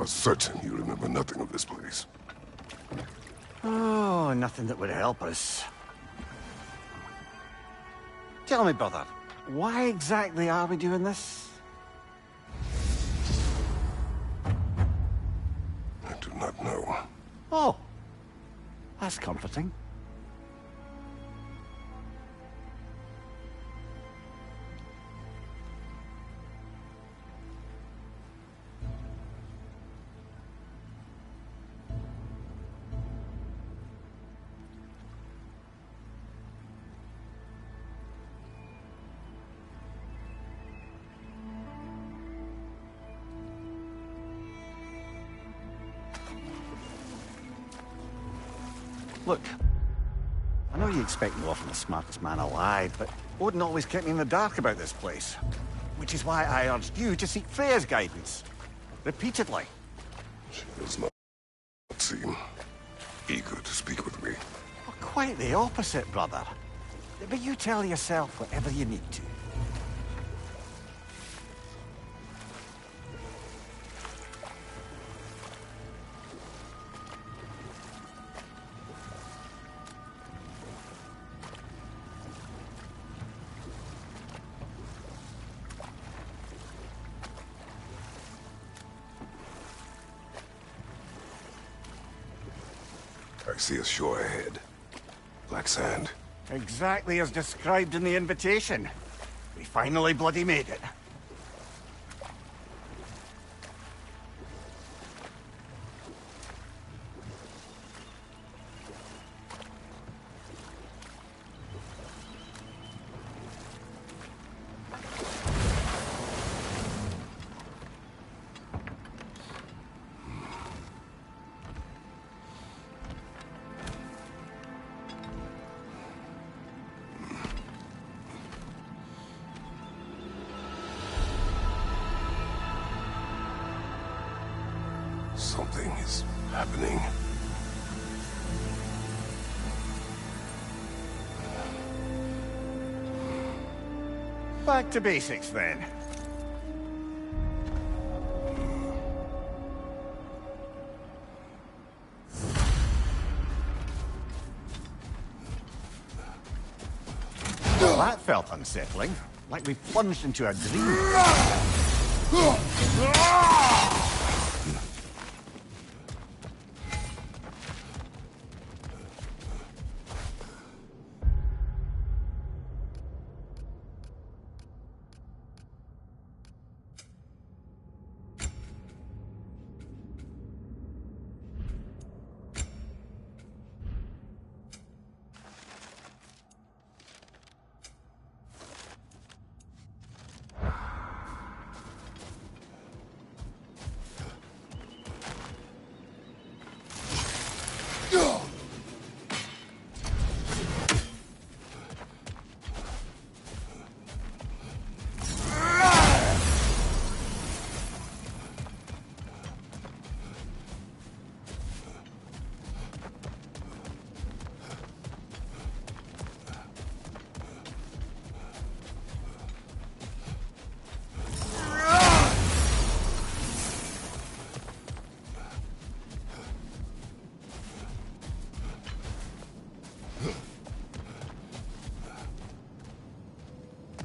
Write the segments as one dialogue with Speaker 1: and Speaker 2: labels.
Speaker 1: are certain you remember nothing of this place.
Speaker 2: Oh, nothing that would help us. Tell me, brother, why exactly are we doing this?
Speaker 1: I do not know.
Speaker 2: Oh, that's comforting. Look, I know you expect me often the smartest man alive, but Odin always kept me in the dark about this place. Which is why I urged you to seek Freya's guidance. Repeatedly.
Speaker 1: She does not seem eager to speak with me.
Speaker 2: Well, quite the opposite, brother. But you tell yourself whatever you need to.
Speaker 1: I see a shore ahead. Black sand.
Speaker 2: Exactly as described in the invitation. We finally bloody made it.
Speaker 1: Something is happening.
Speaker 2: Back to basics, then. Well, that felt unsettling. Like we plunged into a dream.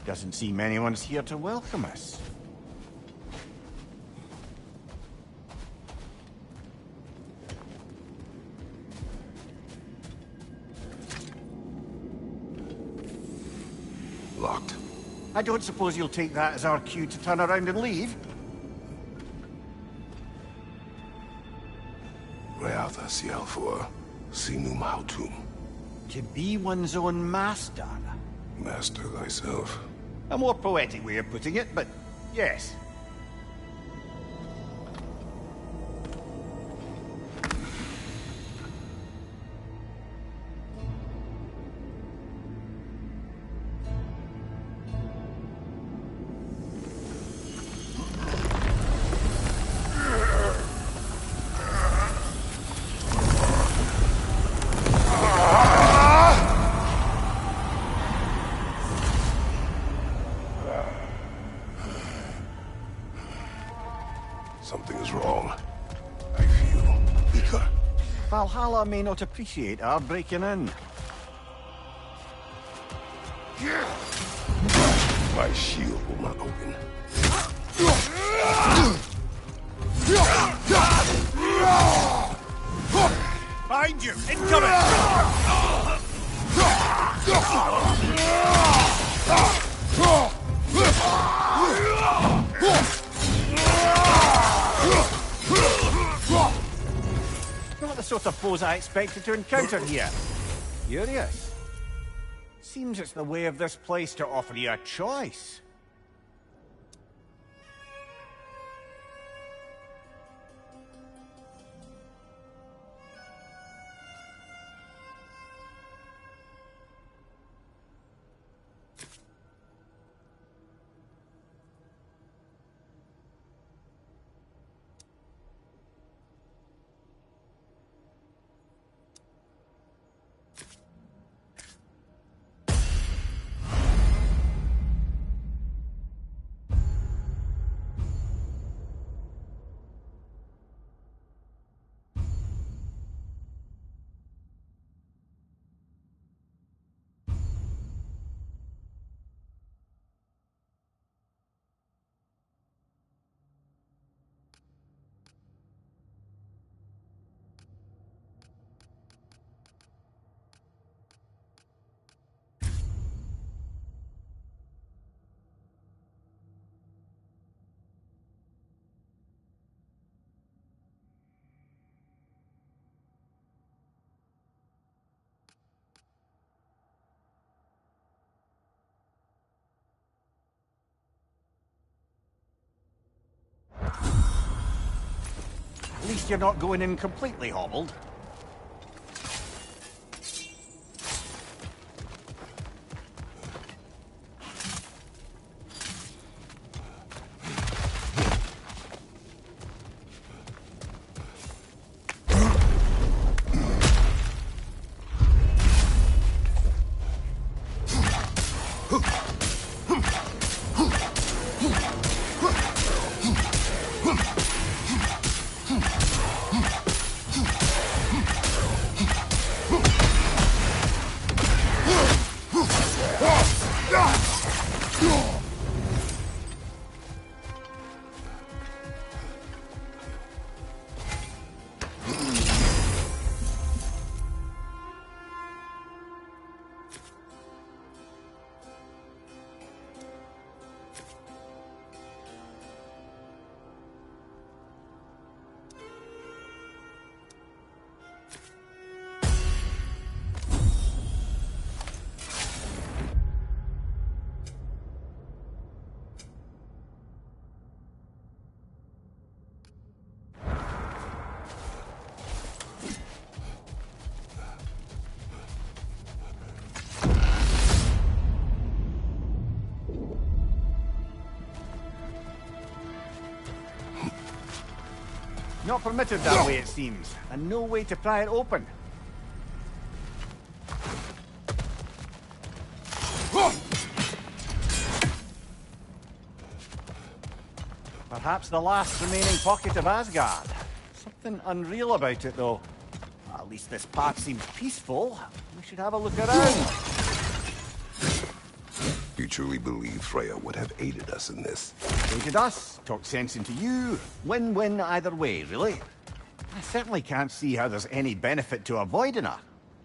Speaker 2: Doesn't seem anyone's here to welcome us.
Speaker 1: Locked.
Speaker 2: I don't suppose you'll take that as our cue to turn around and leave?
Speaker 1: Reatha Sialfor, Sinum Hautum.
Speaker 2: To be one's own master.
Speaker 1: Master thyself.
Speaker 2: A more poetic way of putting it, but yes. Valhalla may not appreciate our breaking in.
Speaker 1: My shield will not open.
Speaker 2: Behind you! Incoming! Not the sort of foes I expected to encounter here. Curious. Seems it's the way of this place to offer you a choice. At least you're not going in completely hobbled. Not permitted that way, it seems, and no way to pry it open. Perhaps the last remaining pocket of Asgard. Something unreal about it, though. At least this part seems peaceful. We should have a look around.
Speaker 1: You truly believe Freya would have aided us in this?
Speaker 2: Aided us, talked sense into you. Win-win either way, really. I certainly can't see how there's any benefit to avoiding her.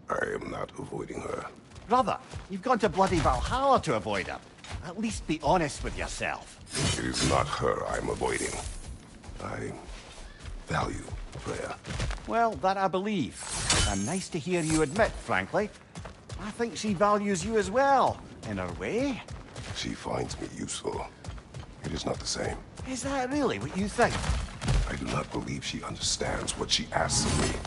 Speaker 1: I am not avoiding her.
Speaker 2: Brother, you've gone to bloody Valhalla to avoid her. At least be honest with yourself.
Speaker 1: It is not her I'm avoiding. I value Freya.
Speaker 2: Well, that I believe. And nice to hear you admit, frankly. I think she values you as well, in her way.
Speaker 1: She finds me useful. It is not the same.
Speaker 2: Is that really what you think?
Speaker 1: I do not believe she understands what she asks of me.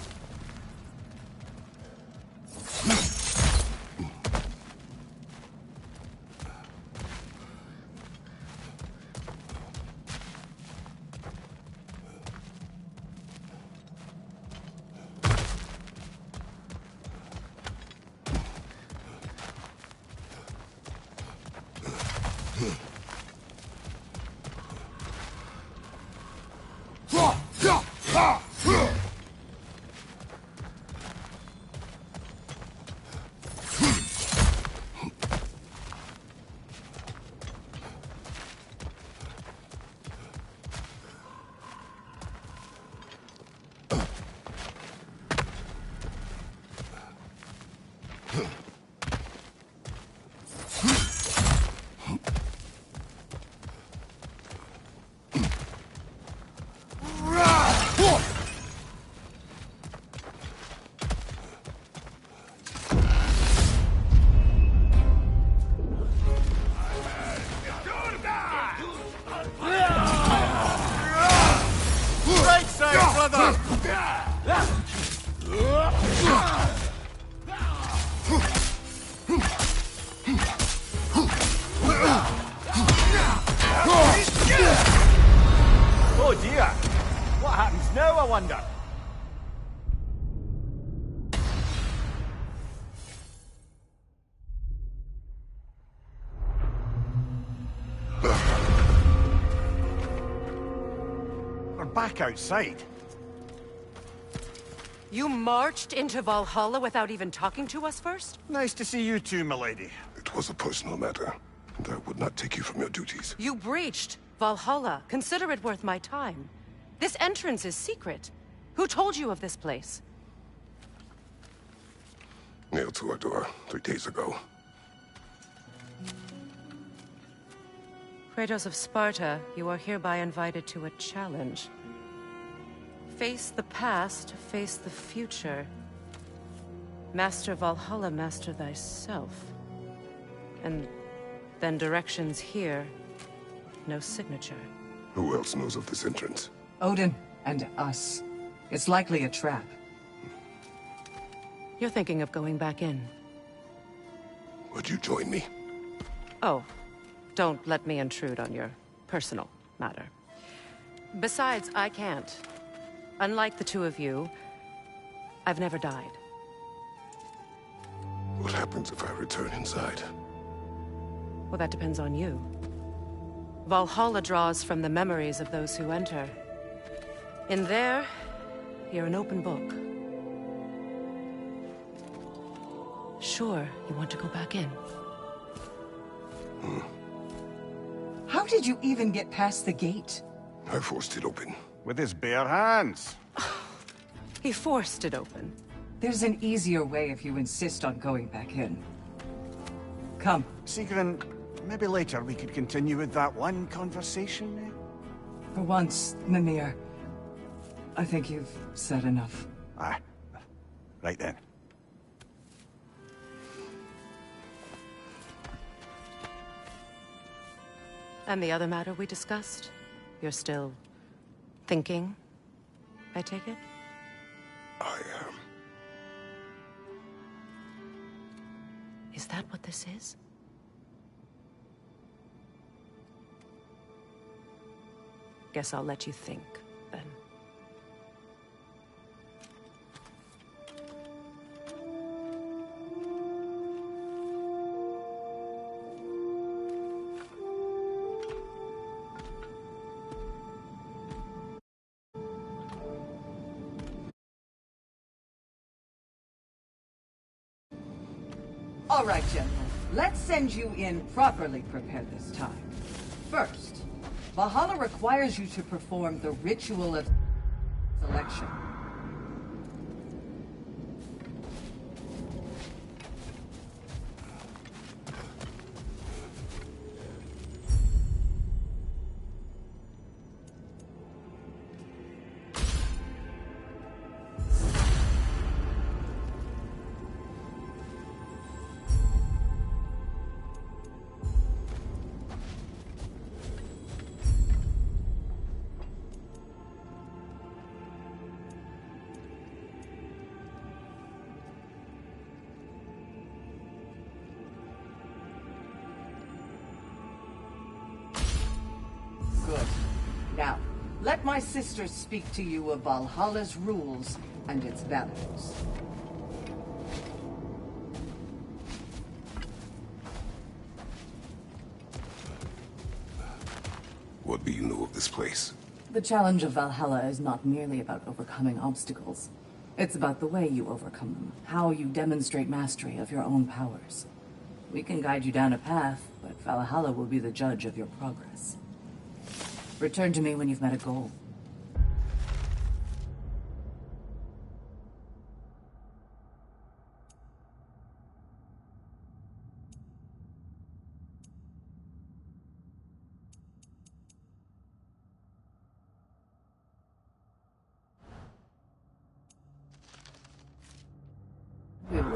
Speaker 2: Oh dear! What happens now, I wonder? We're back outside.
Speaker 3: You marched into Valhalla without even talking to us first?
Speaker 2: Nice to see you too, milady.
Speaker 1: It was a personal matter, and I would not take you from your duties.
Speaker 3: You breached Valhalla. Consider it worth my time. This entrance is secret. Who told you of this place?
Speaker 1: Nailed to our door 3 days ago.
Speaker 3: Kratos of Sparta, you are hereby invited to a challenge. Face the past, face the future. Master Valhalla, master thyself. And then directions here, no signature.
Speaker 1: Who else knows of this entrance?
Speaker 4: Odin and us. It's likely a trap.
Speaker 3: You're thinking of going back in.
Speaker 1: Would you join me?
Speaker 3: Oh, don't let me intrude on your personal matter. Besides, I can't. Unlike the two of you, I've never died.
Speaker 1: What happens if I return inside?
Speaker 3: Well, that depends on you. Valhalla draws from the memories of those who enter. In there, you're an open book. Sure, you want to go back in.
Speaker 4: How did you even get past the gate?
Speaker 1: I forced it open.
Speaker 2: With his bare hands.
Speaker 3: He forced it open.
Speaker 4: There's an easier way if you insist on going back in. Come.
Speaker 2: Sigrun, maybe later we could continue with that one conversation, eh?
Speaker 4: For once, Mimir, I think you've said enough.
Speaker 2: Aye. Right then.
Speaker 3: And the other matter we discussed? You're still thinking, I take it?
Speaker 1: I am.
Speaker 3: Is that what this is? Guess I'll let you think, then.
Speaker 4: All right, General. Let's send you in properly prepared this time. First, Valhalla requires you to perform the ritual of selection. Good. Now, let my sisters speak to you of Valhalla's rules and its values.
Speaker 1: What do you know of this place?
Speaker 5: The challenge of Valhalla is not merely about overcoming obstacles. It's about the way you overcome them, how you demonstrate mastery of your own powers. We can guide you down a path, but Valhalla will be the judge of your progress. Return to me when you've met a goal.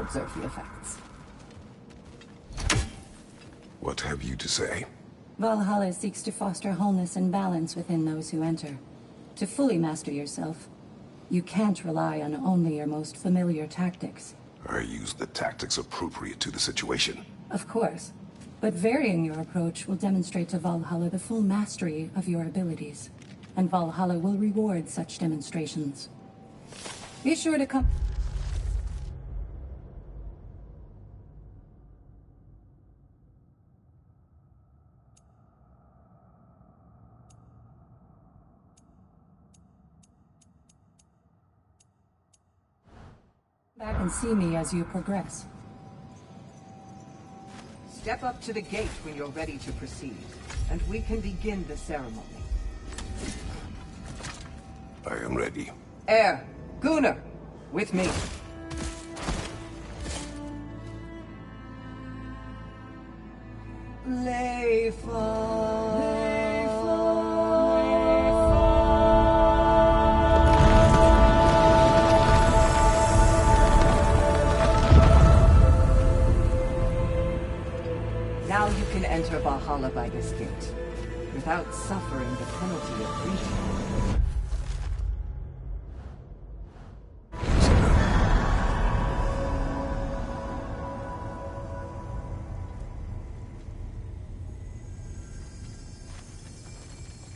Speaker 5: observe the effects.
Speaker 1: What have you to say?
Speaker 5: Valhalla seeks to foster wholeness and balance within those who enter. To fully master yourself, you can't rely on only your most familiar tactics.
Speaker 1: I use the tactics appropriate to the situation.
Speaker 5: Of course, but varying your approach will demonstrate to Valhalla the full mastery of your abilities, and Valhalla will reward such demonstrations. Be sure to come... back and see me as you progress.
Speaker 4: Step up to the gate when you're ready to proceed, and we can begin the ceremony.
Speaker 1: I am ready.
Speaker 4: Air, Gunnar, with me. Now you can enter Valhalla by this gate, without suffering the penalty of breaching.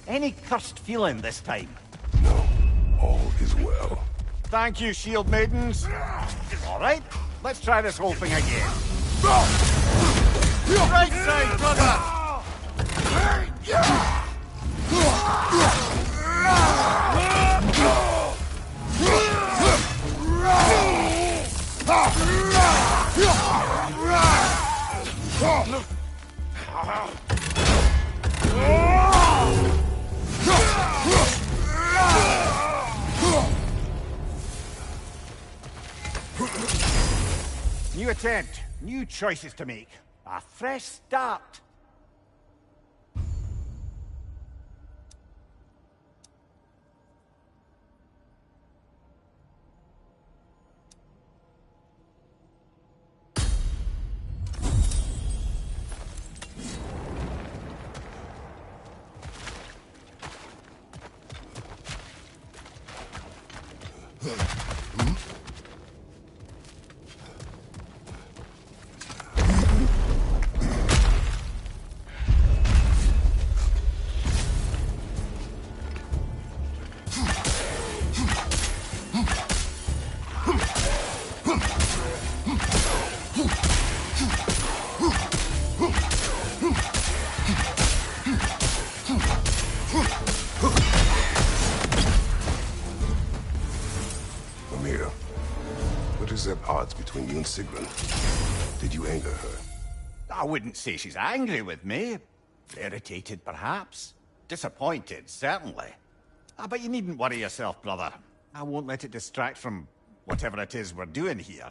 Speaker 2: Any cursed feeling this time?
Speaker 1: No, all is well.
Speaker 2: Thank you, shield maidens. All right, let's try this whole thing again. Right side, brother! New attempt, new choices to make. A fresh start.
Speaker 1: At odds between you and Sigrun. Did you anger her?
Speaker 2: I wouldn't say she's angry with me. Irritated, perhaps. Disappointed, certainly. But you needn't worry yourself, brother. I won't let it distract from whatever it is we're doing here.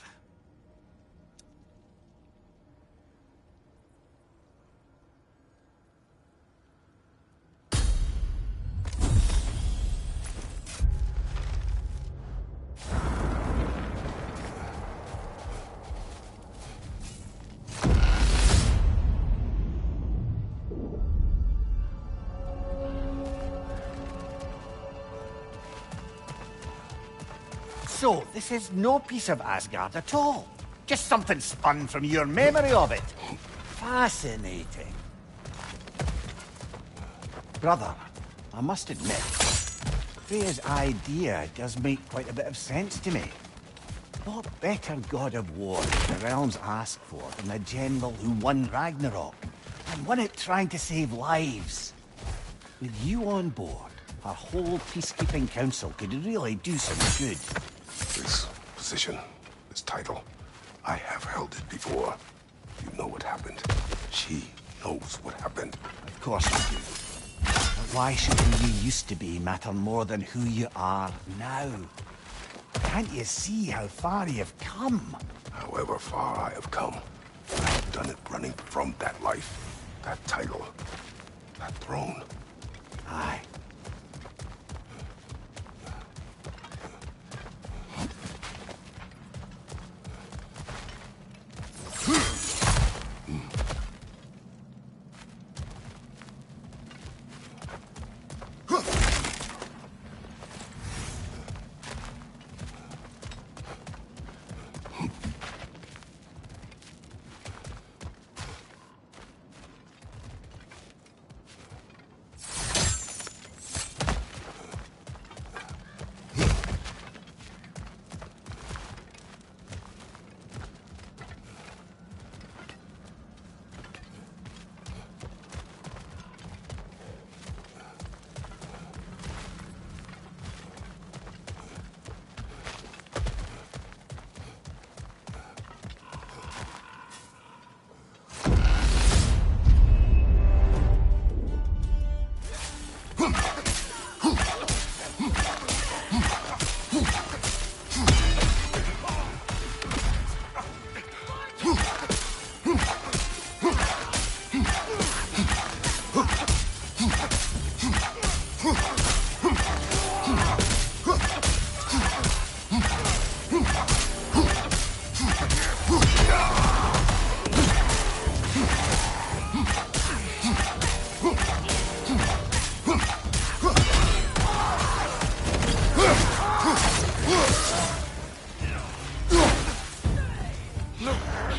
Speaker 2: So, this is no piece of Asgard at all. Just something spun from your memory of it. Fascinating. Brother, I must admit, Freya's idea does make quite a bit of sense to me. What better god of war did the realms ask for than the general who won Ragnarok, and won it trying to save lives? With you on board, our whole peacekeeping council could really do some good.
Speaker 1: This position, this title, I have held it before. You know what happened. She knows what happened.
Speaker 2: Of course we do. But why should who you used to be matter more than who you are now? Can't you see how far you've come?
Speaker 1: However far I have come, I've done it running from that life, that title, that throne.
Speaker 2: Aye.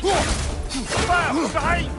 Speaker 2: Behind!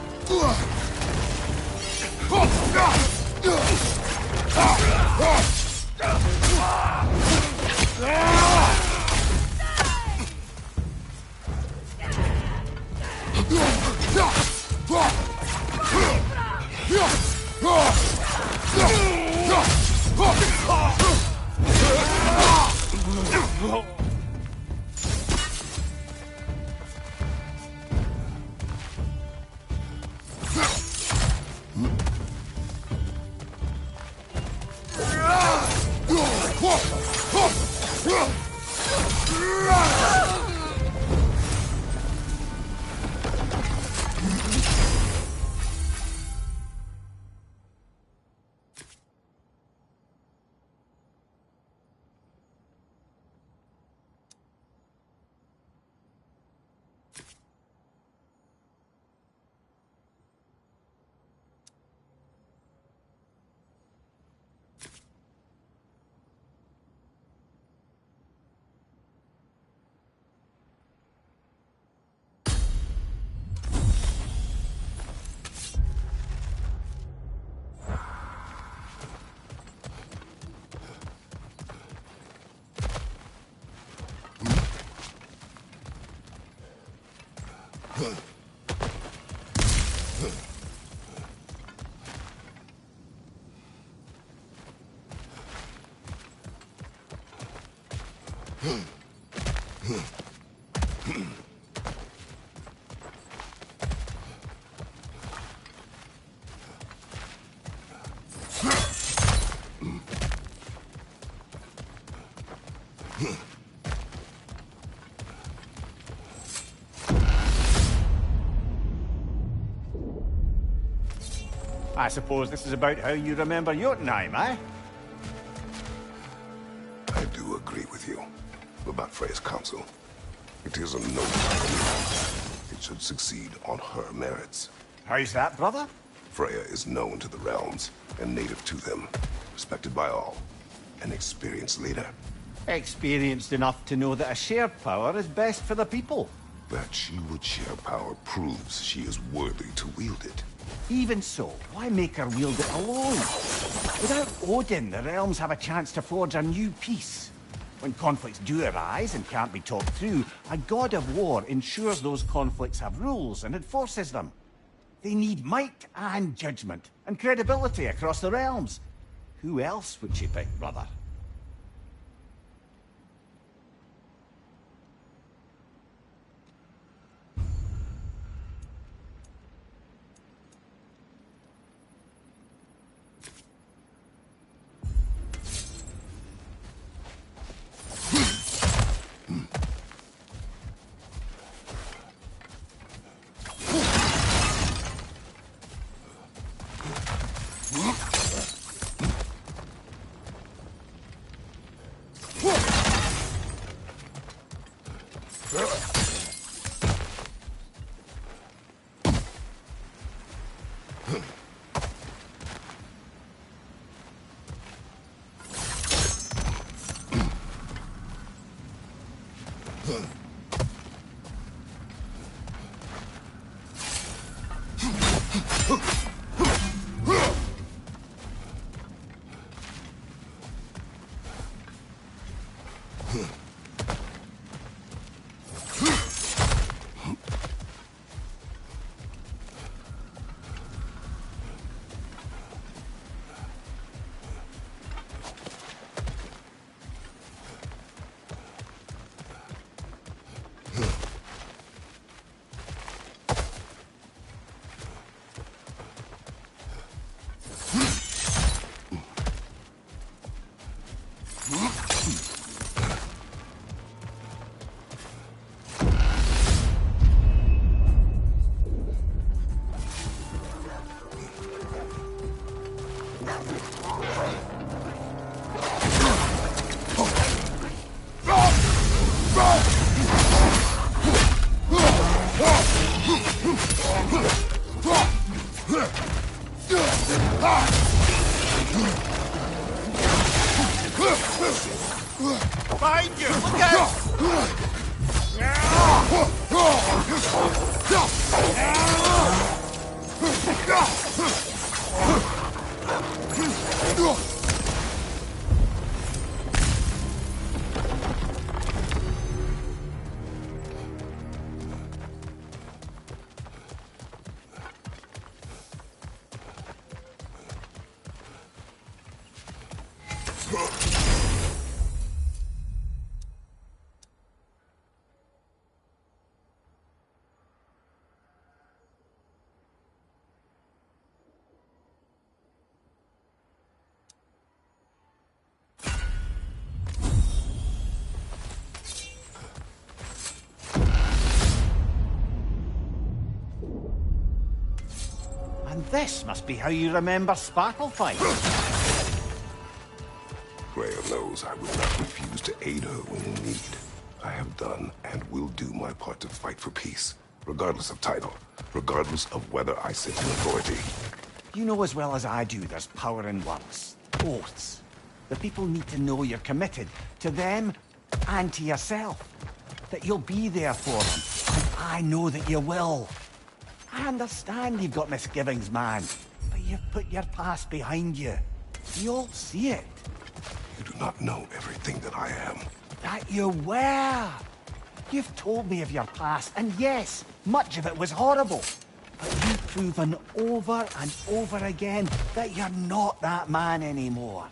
Speaker 2: I suppose this is about how you remember Jotunheim, eh?
Speaker 1: I do agree with you about Freya's council. It is a noble council. It should succeed on her merits.
Speaker 2: How's that, brother?
Speaker 1: Freya is known to the realms and native to them, respected by all, an experienced leader.
Speaker 2: Experienced enough to know that a shared power is best for the people.
Speaker 1: That she would share power proves she is worthy to wield it.
Speaker 2: Even so, why make her wield it alone? Without Odin, the realms have a chance to forge a new peace. When conflicts do arise and can't be talked through, a god of war ensures those conflicts have rules and enforces them. They need might and judgment, and credibility across the realms. Who else would she pick, brother? And this must be how you remember Sparkle Fight.
Speaker 1: Rhea knows I would not refuse to aid her when in need. I have done and will do my part to fight for peace, regardless of title, regardless of whether I sit in authority.
Speaker 2: You know as well as I do there's power in words. Oaths. The people need to know you're committed to them and to yourself. That you'll be there for them. And I know that you will. I understand you've got misgivings, man. But you've put your past behind you. We all see it.
Speaker 1: You do not know everything that I am.
Speaker 2: That you were. You've told me of your past, and yes, much of it was horrible. But you've proven over and over again that you're not that man anymore.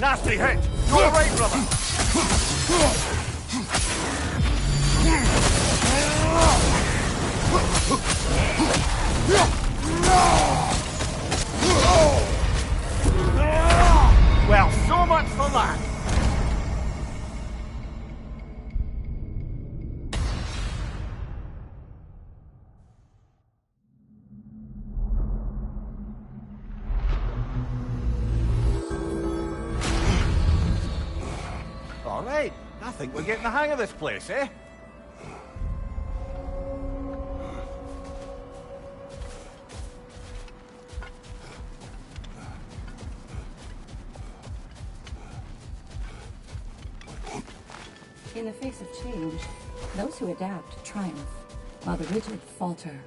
Speaker 6: Nasty hit! You're all right, brother! Well, so much for that!
Speaker 2: All right, I think we're getting the hang of this place, eh?
Speaker 5: In the face of change, those who adapt triumph, while the rigid falter.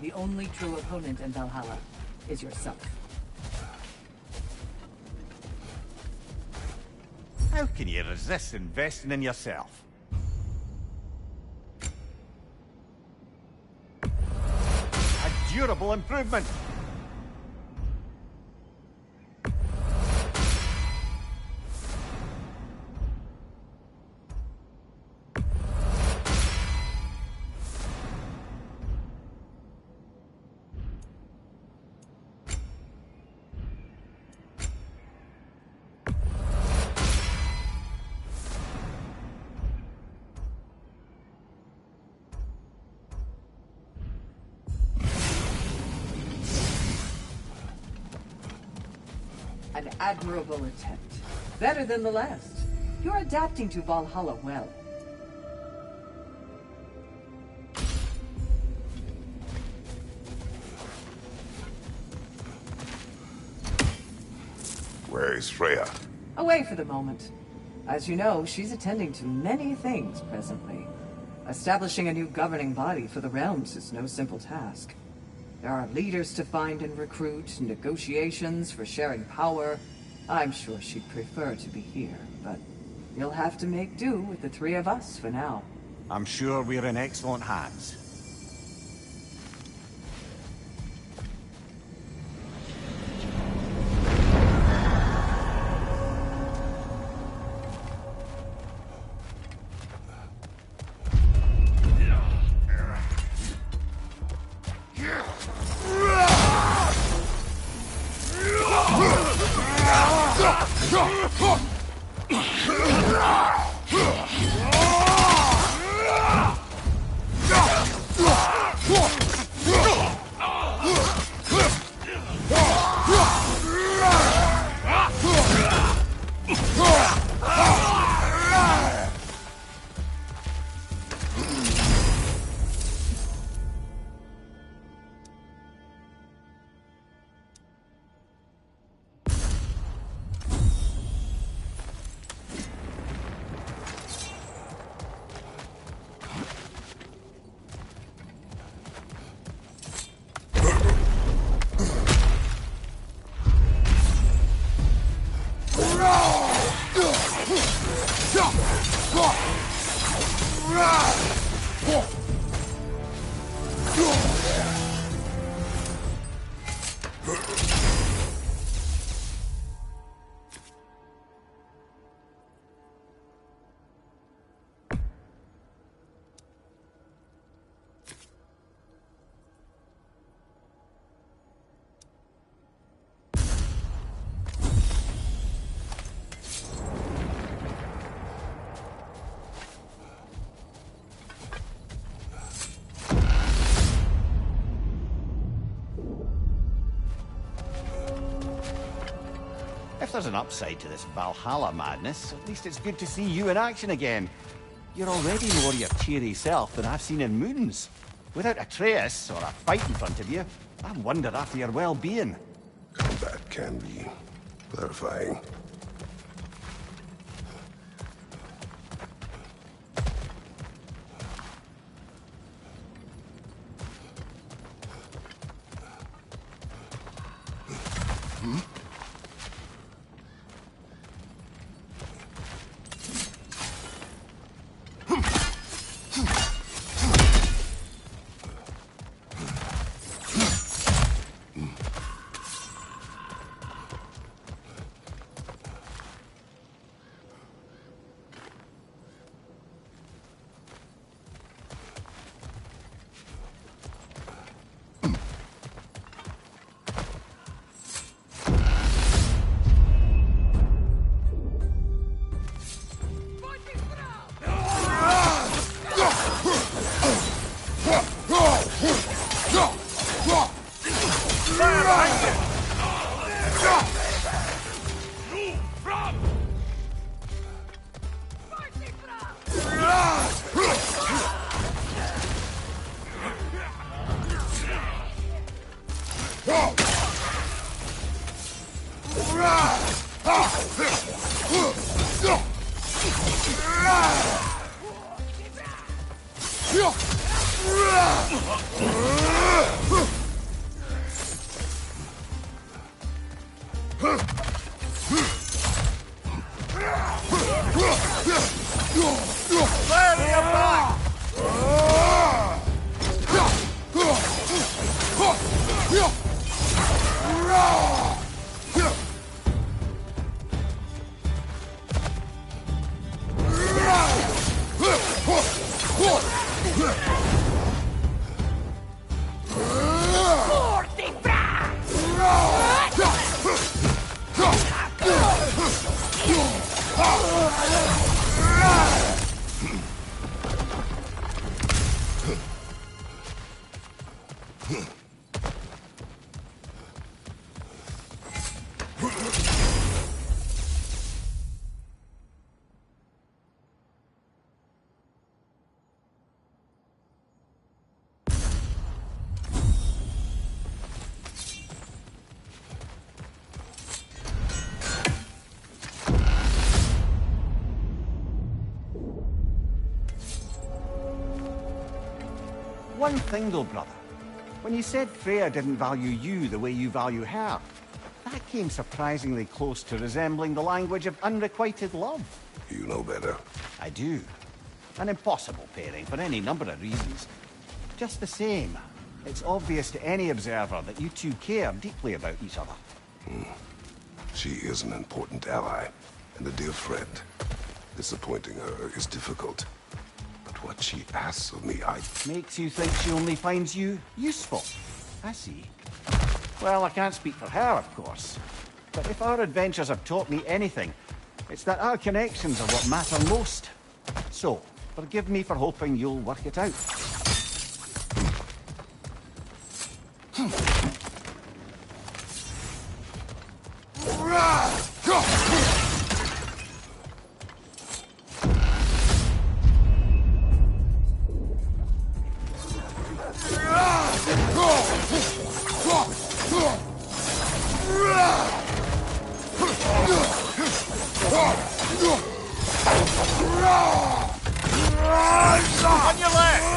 Speaker 4: The only true opponent in Valhalla is yourself.
Speaker 2: How can you resist investing in yourself? A durable improvement!
Speaker 4: An admirable attempt. Better than the last. You're adapting to Valhalla well.
Speaker 1: Where is Freya?
Speaker 4: Away for the moment. As you know, she's attending to many things presently. Establishing a new governing body for the realms is no simple task. There are leaders to find and recruit, negotiations for sharing power. I'm sure she'd prefer to be here, but you'll have to make do with the three of us for now.
Speaker 2: I'm sure we're in excellent hands. If there's an upside to this Valhalla madness, at least it's good to see you in action again. You're already more your cheery self than I've seen in moons. Without Atreus, or a fight in front of you, I wonder after your well-being.
Speaker 1: Combat can be clarifying.
Speaker 2: One thing though, brother. When you said Freya didn't value you the way you value her, that came surprisingly close to resembling the language of unrequited love.
Speaker 1: You know better.
Speaker 2: I do. An impossible pairing for any number of reasons. Just the same, it's obvious to any observer that you two care deeply about each other.
Speaker 1: She is an important ally and a dear friend. Disappointing her is difficult. But what she asks of me,
Speaker 2: Makes you think she only finds you useful. I see. Well, I can't speak for her, of course. But if our adventures have taught me anything, it's that our connections are what matter most. So, forgive me for hoping you'll work it out.
Speaker 6: On your left!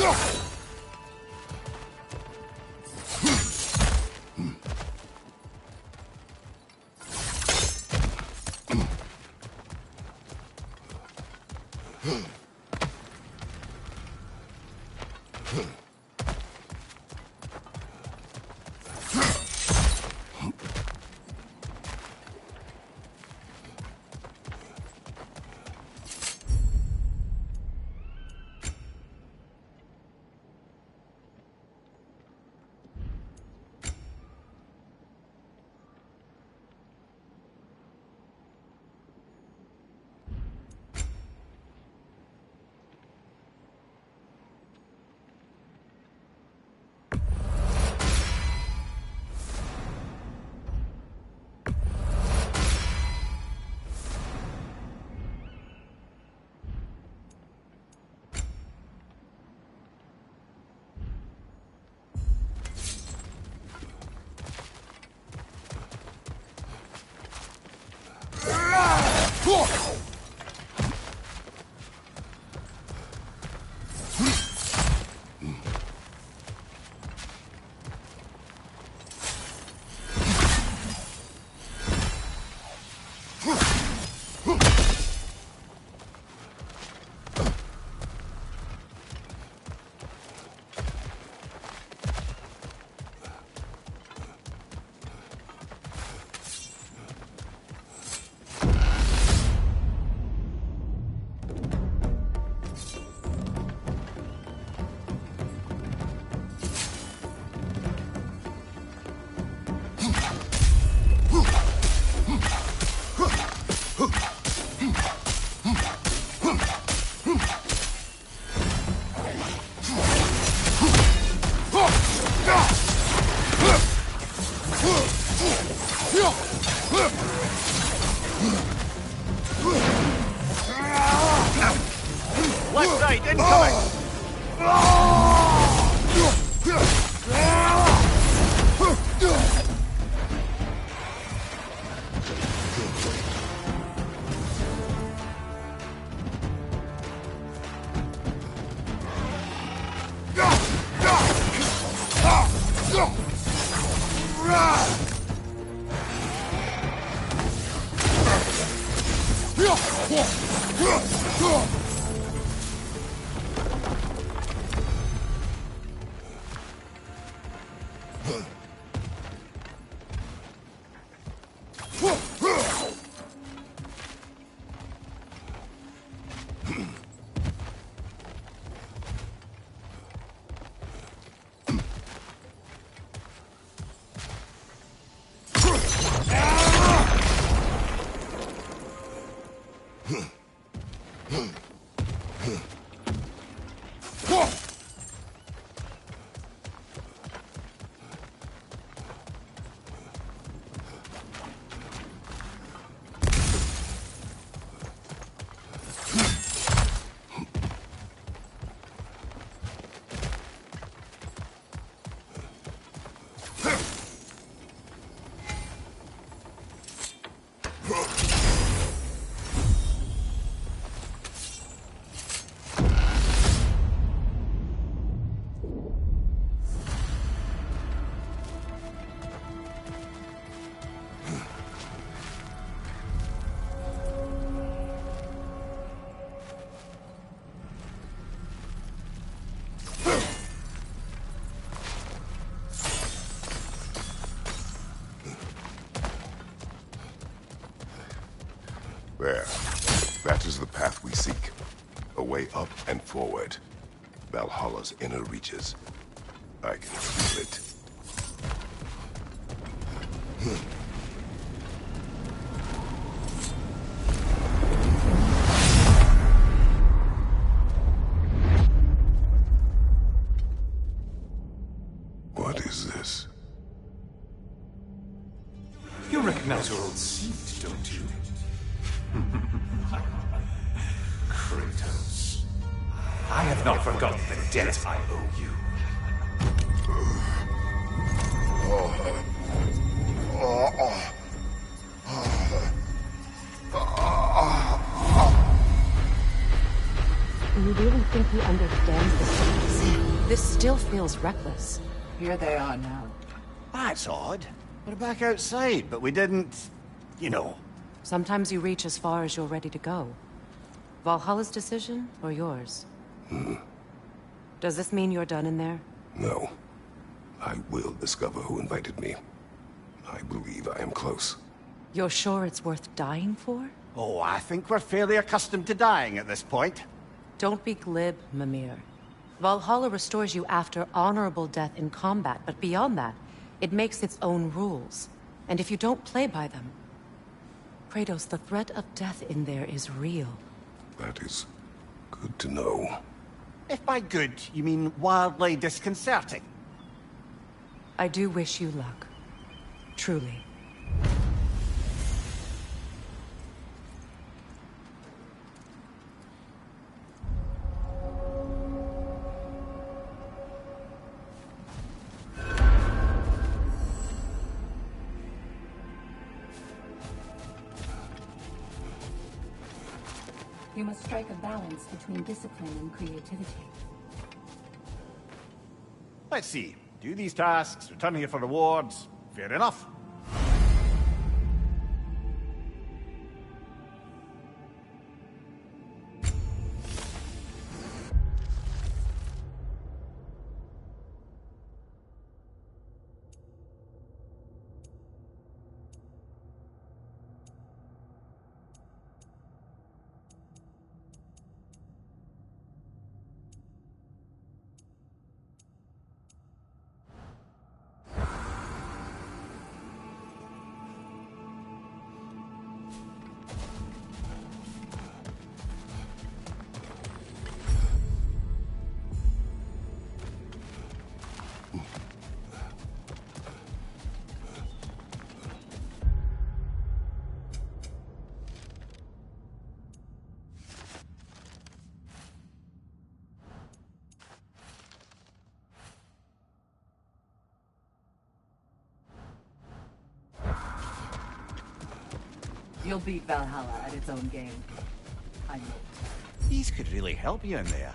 Speaker 6: Left side, incoming!
Speaker 1: There. That is the path we seek. A way up and forward. Valhalla's inner reaches. I can feel it. What is this?
Speaker 7: You recognize your old seat, don't you? Kratos. I have not forgotten the debt I owe you.
Speaker 8: You really think he understands this?
Speaker 3: This still feels reckless.
Speaker 4: Here they are now.
Speaker 2: That's odd. We're back outside, but we didn't... you know.
Speaker 3: Sometimes you reach as far as you're ready to go. Valhalla's decision, or yours? Does this mean you're done in there?
Speaker 1: No. I will discover who invited me. I believe I am close.
Speaker 3: You're sure it's worth dying for?
Speaker 2: Oh, I think we're fairly accustomed to dying at this point.
Speaker 3: Don't be glib, Mimir. Valhalla restores you after honorable death in combat, but beyond that, it makes its own rules. And if you don't play by them... Kratos, the threat of death in there is real.
Speaker 1: That is good to know.
Speaker 2: If by good, you mean wildly disconcerting.
Speaker 3: I do wish you luck. Truly.
Speaker 5: You must strike a balance between discipline and creativity.
Speaker 2: Let's see. Do these tasks, return here for rewards. Fair enough.
Speaker 4: You'll beat Valhalla at its own game. I know.
Speaker 2: These could really help you in there.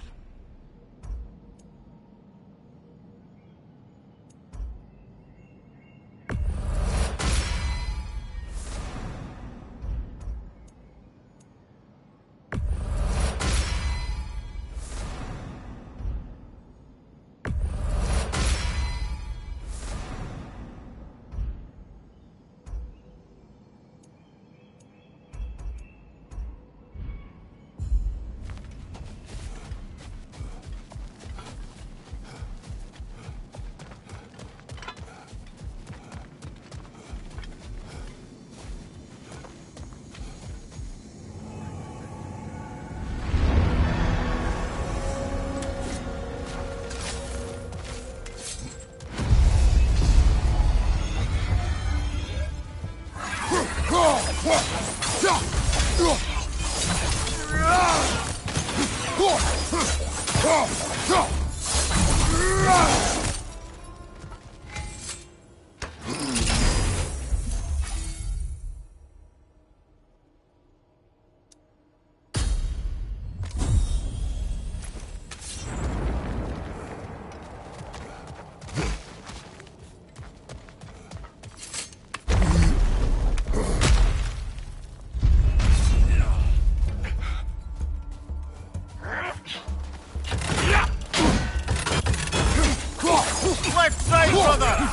Speaker 6: Left side, brother!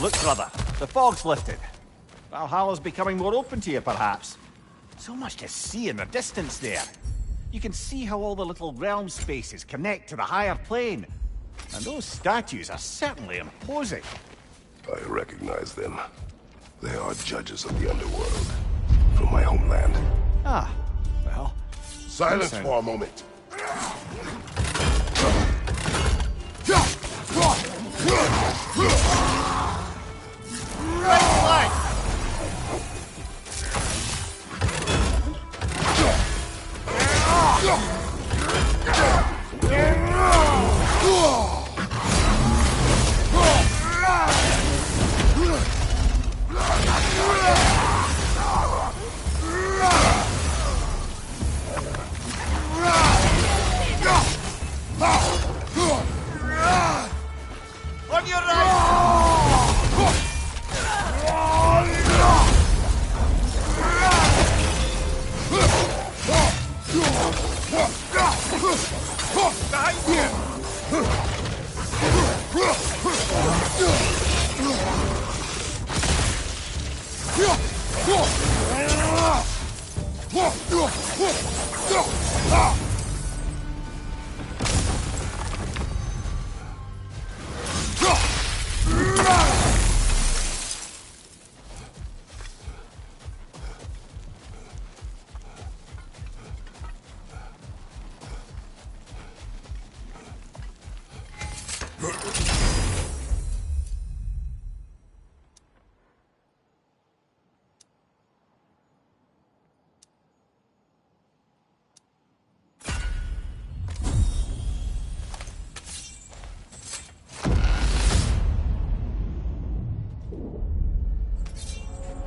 Speaker 2: Look, brother, the fog's lifted. Valhalla's becoming more open to you, perhaps. So much to see in the distance there. You can see how all the little realm spaces connect to the higher plane. And those statues are certainly imposing.
Speaker 1: I recognize them. They are judges of the underworld. From my homeland.
Speaker 2: Ah, well...
Speaker 1: Silence for a moment.
Speaker 6: On your right!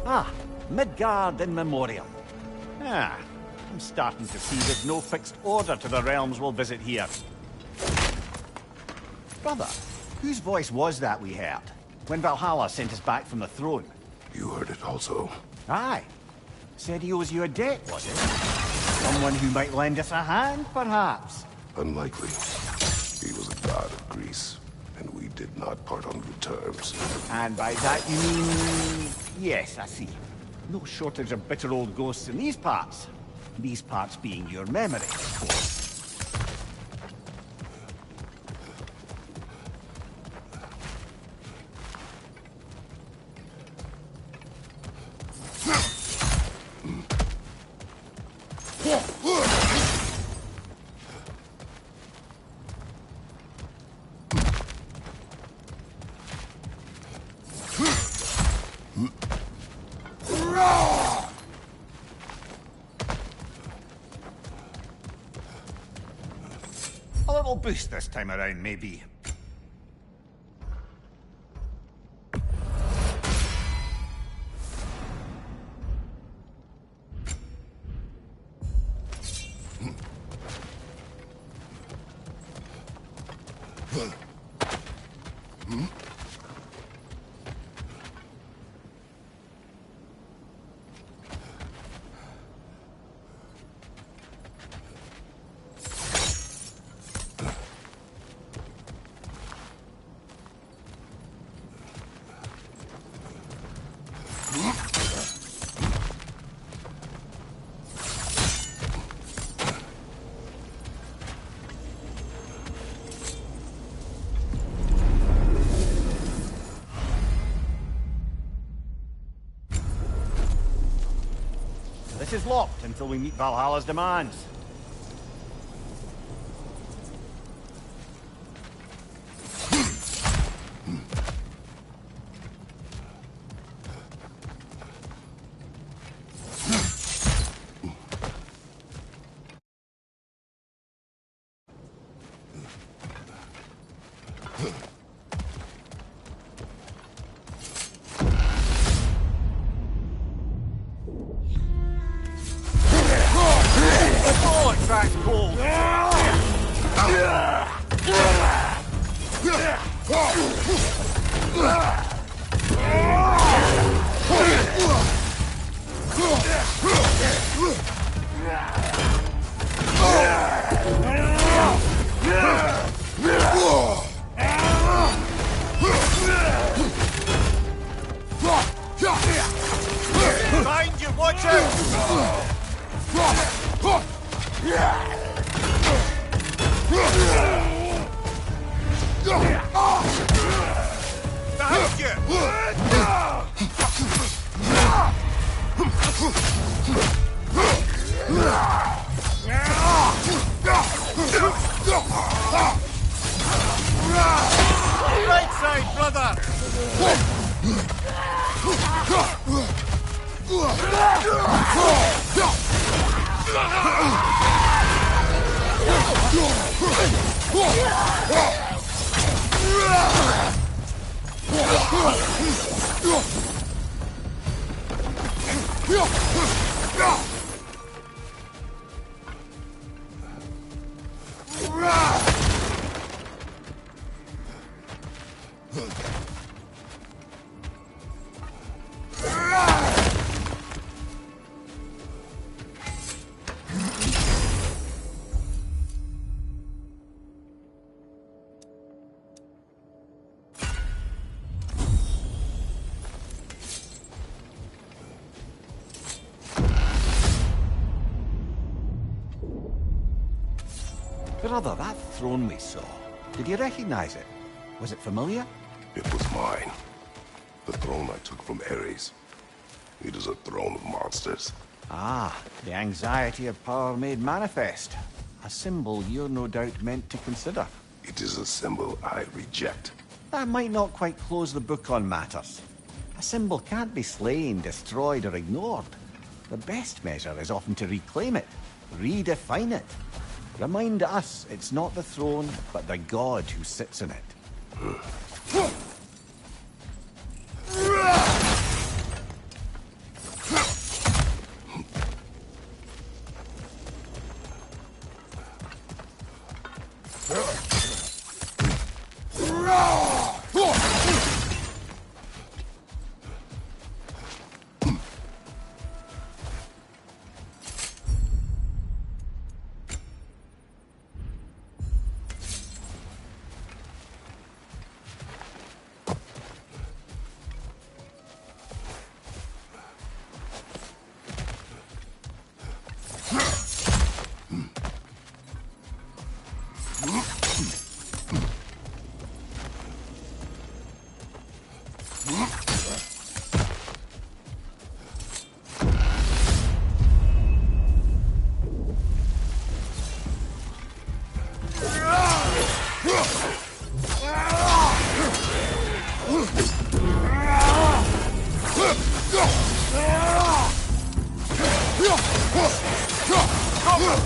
Speaker 2: Ah, Midgard in memoriam. Ah, I'm starting to see there's no fixed order to the realms we'll visit here. Brother, whose voice was that we heard when Valhalla sent us back from the throne?
Speaker 1: You heard it also.
Speaker 2: Aye. Said he owes you a debt, was it? Someone who might lend us a hand, perhaps?
Speaker 1: Unlikely. He was a god of Greece, and we did not part on good terms.
Speaker 2: And by that you mean... Yes, I see. No shortage of bitter old ghosts in these parts. These parts being your memory, of course. A little boost this time around, maybe. This is locked until we meet Valhalla's demands. Oh, it tracks cold.
Speaker 6: behind you! Watch out! Behind you! Right side, brother!
Speaker 2: Brother, that throne we saw, did you recognize it? Was it familiar?
Speaker 1: It was mine. The throne I took from Ares. It is a throne of monsters.
Speaker 2: Ah, the anxiety of power made manifest. A symbol you're no doubt meant to consider.
Speaker 1: It is a symbol I reject.
Speaker 2: That might not quite close the book on matters. A symbol can't be slain, destroyed, or ignored. The best measure is often to reclaim it, redefine it. Remind us it's not the throne, but the god who sits in it.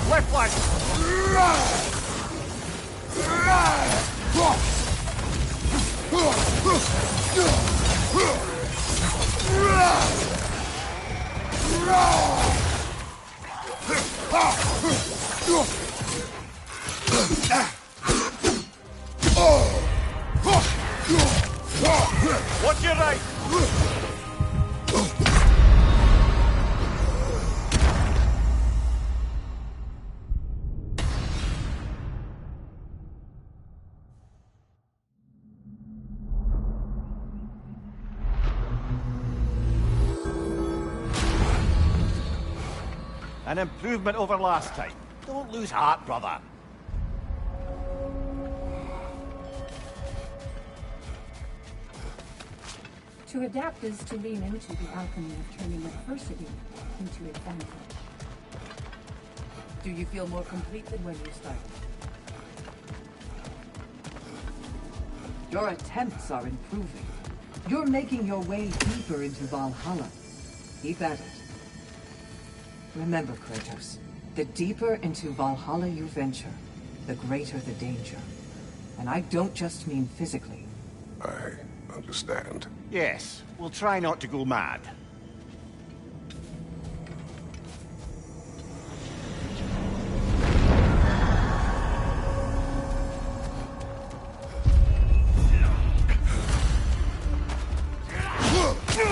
Speaker 6: Left flank! Watch your right!
Speaker 2: An improvement over last time. Don't lose heart, brother.
Speaker 8: To adapt is to lean into the alchemy of turning adversity into advantage.
Speaker 4: Do you feel more complete than when you started? Your attempts are improving. You're making your way deeper into Valhalla. Keep at it. Remember, Kratos, the deeper into Valhalla you venture, the greater the danger. And I don't just mean physically.
Speaker 1: I understand.
Speaker 2: Yes, we'll try not to go mad.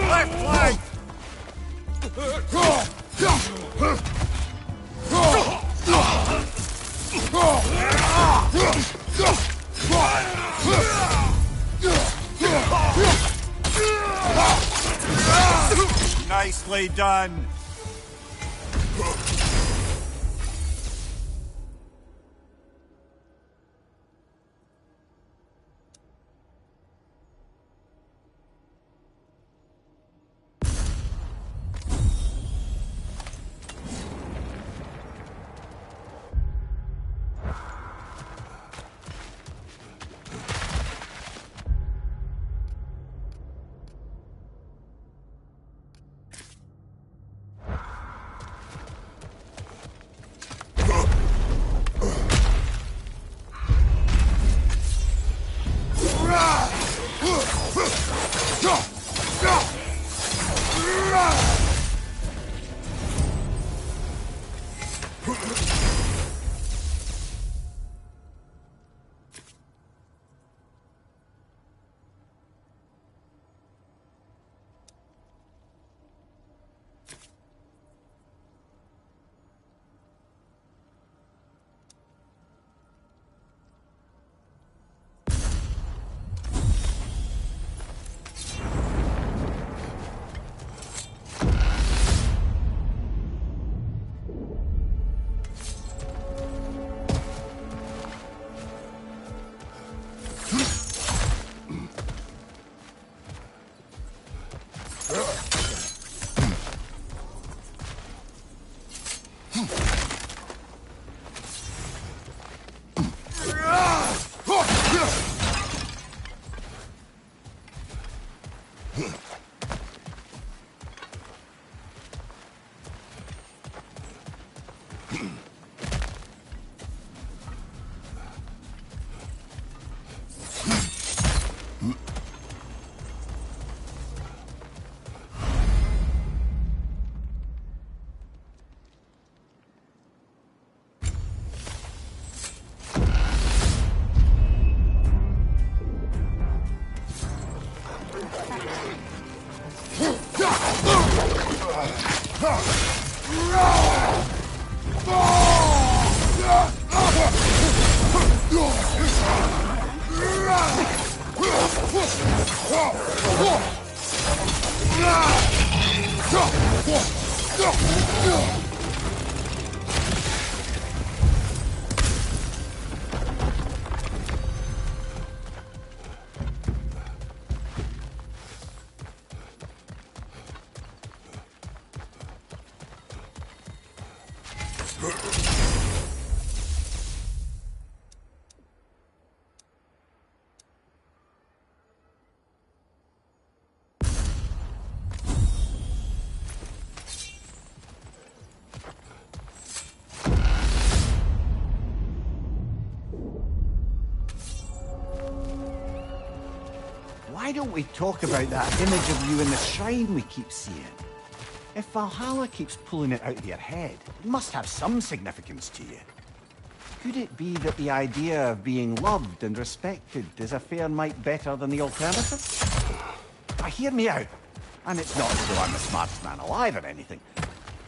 Speaker 6: Left flank! Nicely Nicely done.
Speaker 2: Why don't we talk about that image of you in the shrine we keep seeing? If Valhalla keeps pulling it out of your head, it must have some significance to you. Could it be that the idea of being loved and respected is a fair mite better than the alternative? Now, hear me out. And it's not as though I'm the smartest man alive or anything.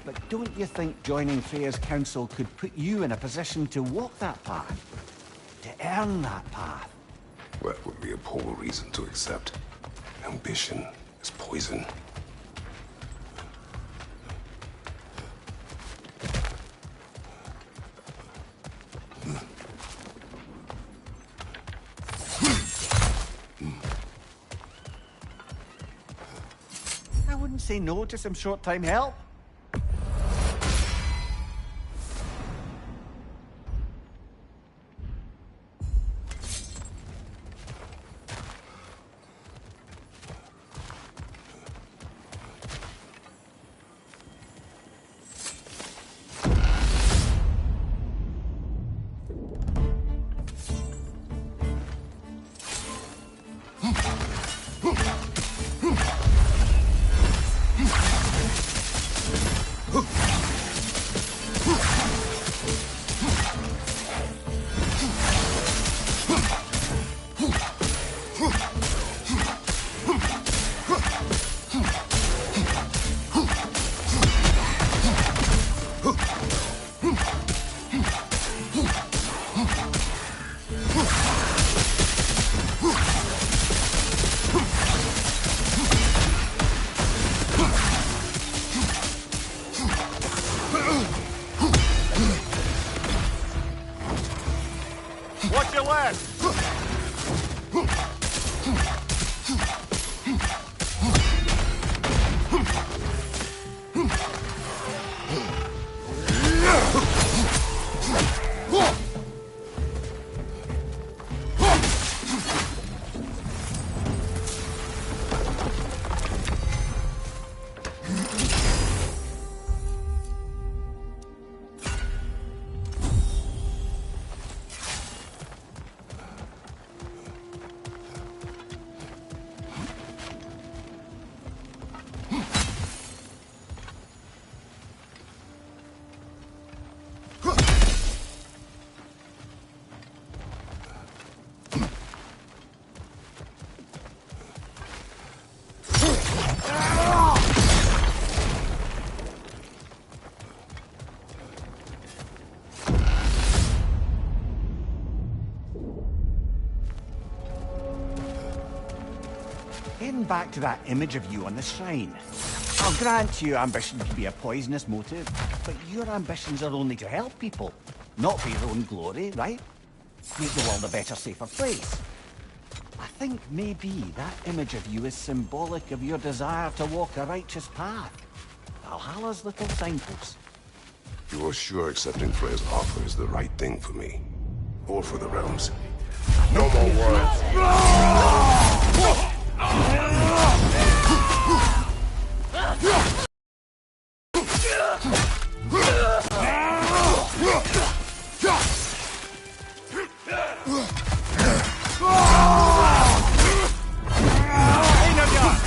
Speaker 2: But don't you think joining Freya's council could put you in a position to walk that path? To earn that path?
Speaker 1: That would be a poor reason to accept. Ambition is poison.
Speaker 2: I wouldn't say no to some short-time help.
Speaker 6: left!
Speaker 2: Heading back to that image of you on the shrine. I'll grant you ambition can be a poisonous motive, but your ambitions are only to help people, not for your own glory, right? Make the world a better, safer place. I think maybe that image of you is symbolic of your desire to walk a righteous path. Valhalla's little signpost.
Speaker 1: You're sure accepting Freya's offer is the right thing for me? Or for the realms? No more words!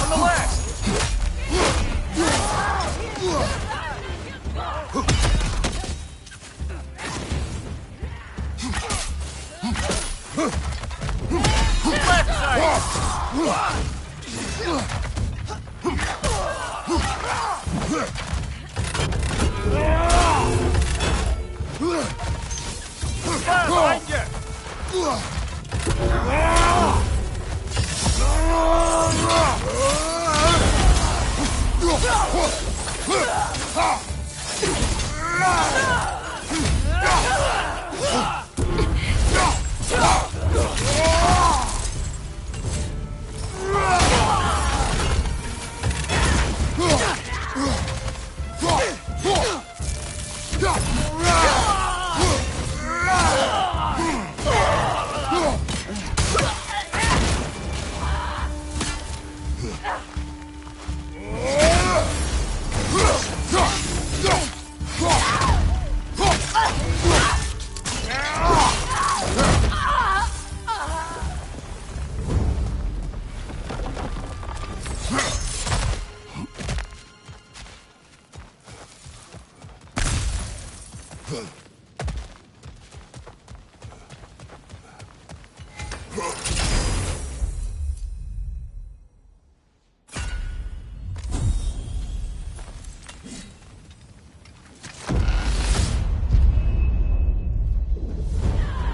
Speaker 6: On the left! Left side! Behind you!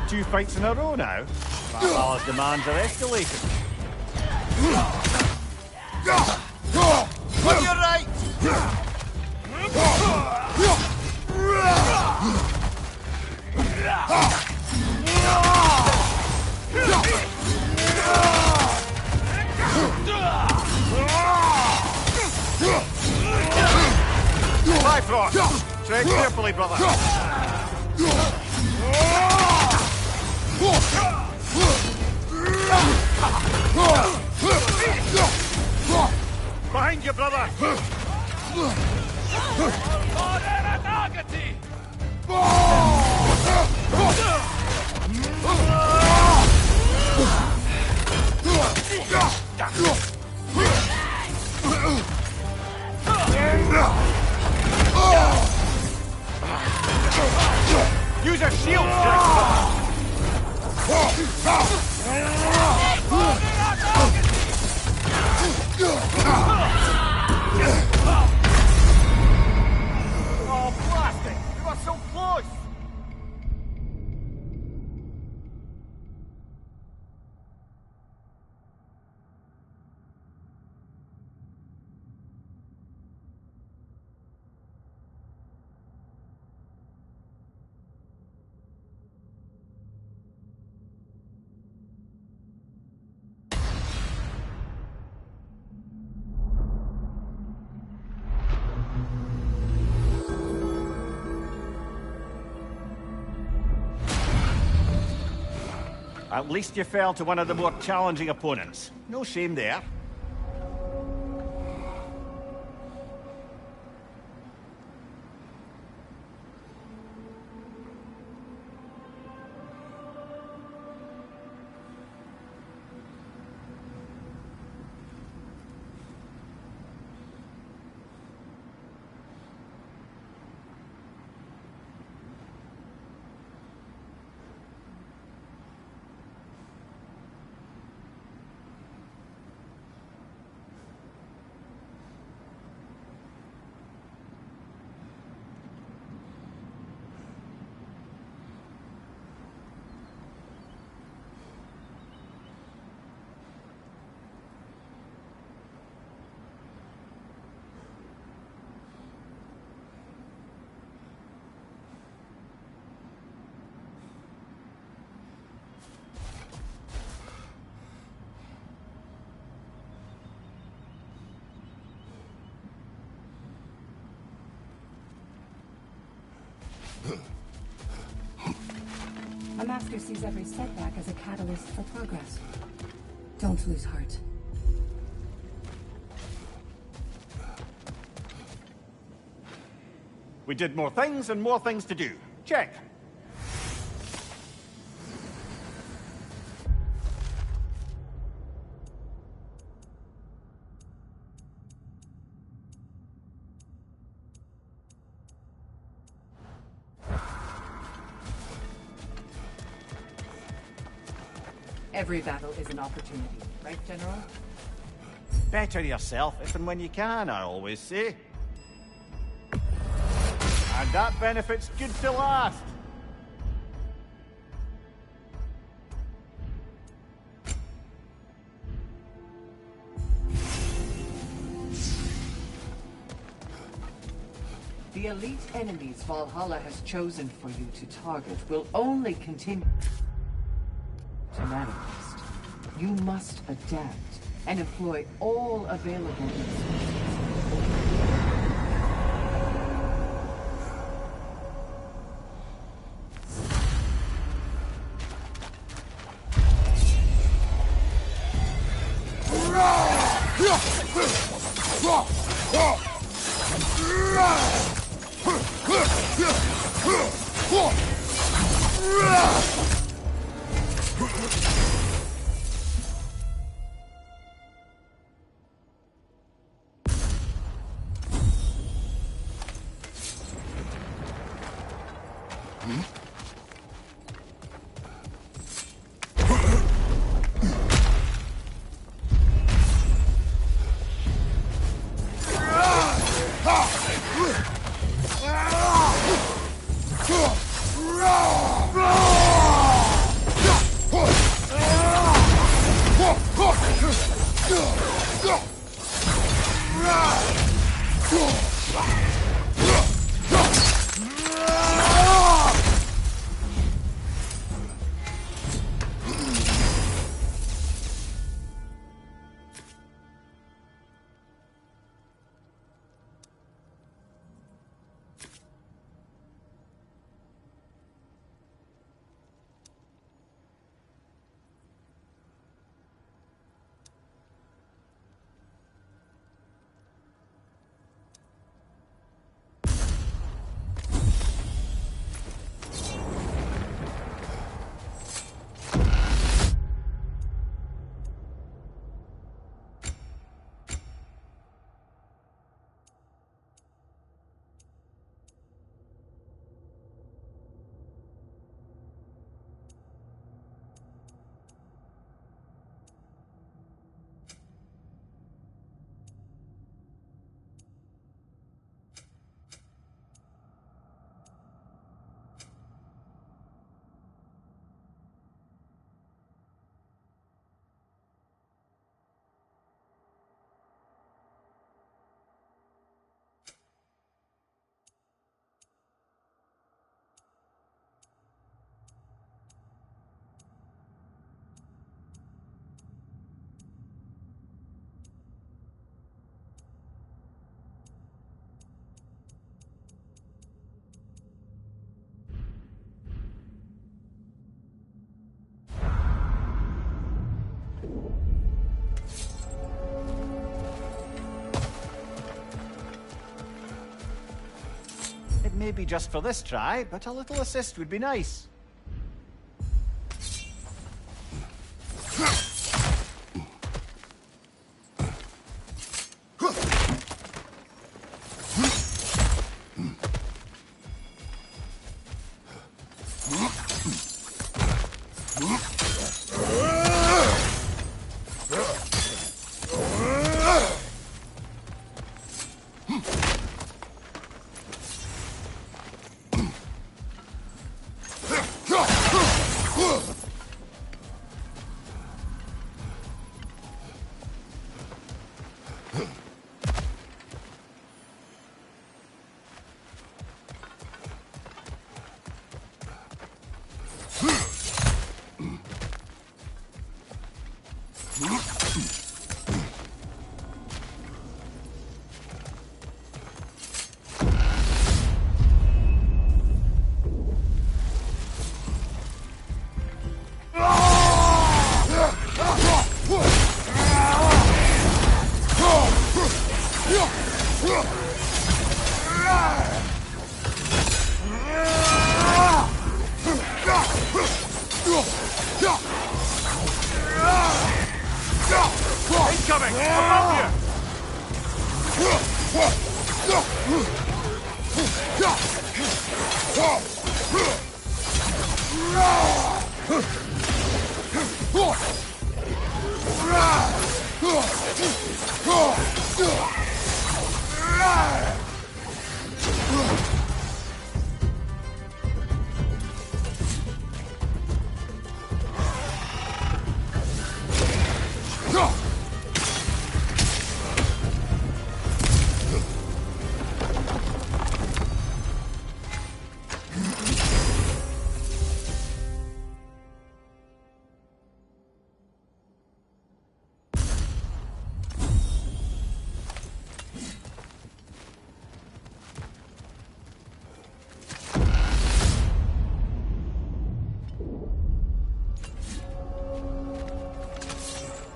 Speaker 2: Two fights in a row now. Valhalla's demands are escalating.
Speaker 6: On your right! Bifrost! Tread carefully, brother. Behind you, brother! Use a shield strike! Oh, blasting! You are so close!
Speaker 2: At least you fell to one of the more challenging opponents. No shame there.
Speaker 8: A master sees every setback as a catalyst for progress. Don't lose heart.
Speaker 2: We did more things and more things to do. Check.
Speaker 4: Every battle is an opportunity, right, General?
Speaker 2: Better yourself if and when you can, I always say. And that benefit's good to last.
Speaker 4: The elite enemies Valhalla has chosen for you to target will only continue to manifest. You must adapt and employ all available resources.
Speaker 2: It may be just for this try, but a little assist would be nice.
Speaker 6: Incoming! Above you!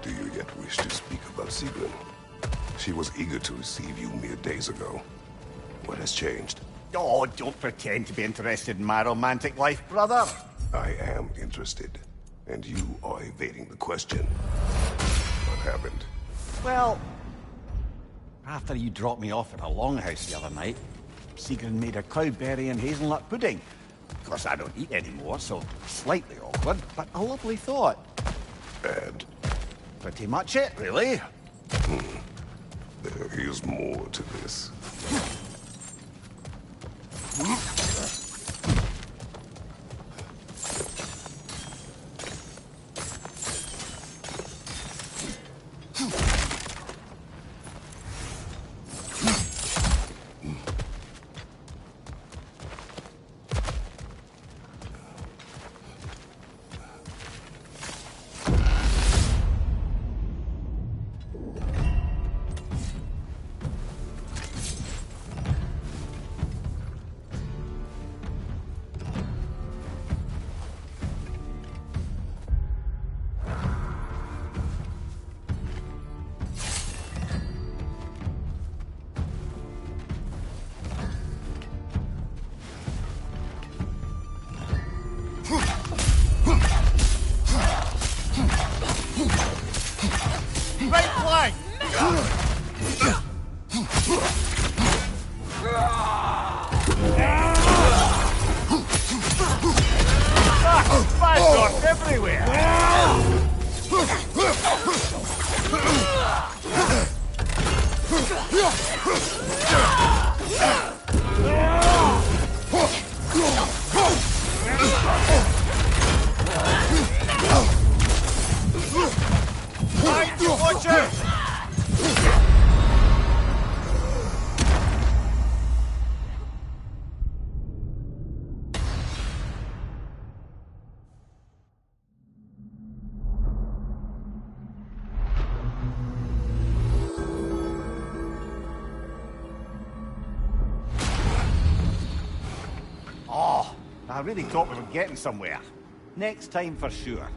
Speaker 1: Do you yet wish to speak about Sigrun? She was eager to receive you mere days ago. What has changed?
Speaker 2: Oh, don't pretend to be interested in my romantic life, brother.
Speaker 1: I am interested, and you are evading the question. What happened?
Speaker 2: Well, after you dropped me off at a longhouse the other night, Sigrun made a cloudberry and hazelnut pudding. Of course, I don't eat anymore, so slightly awkward, but a lovely thought.
Speaker 1: And
Speaker 2: Pretty much it, really.
Speaker 1: there is more to this.
Speaker 6: Right flank! Five doors everywhere! Watch out!
Speaker 2: Oh, I really thought we were getting somewhere. Next time for sure.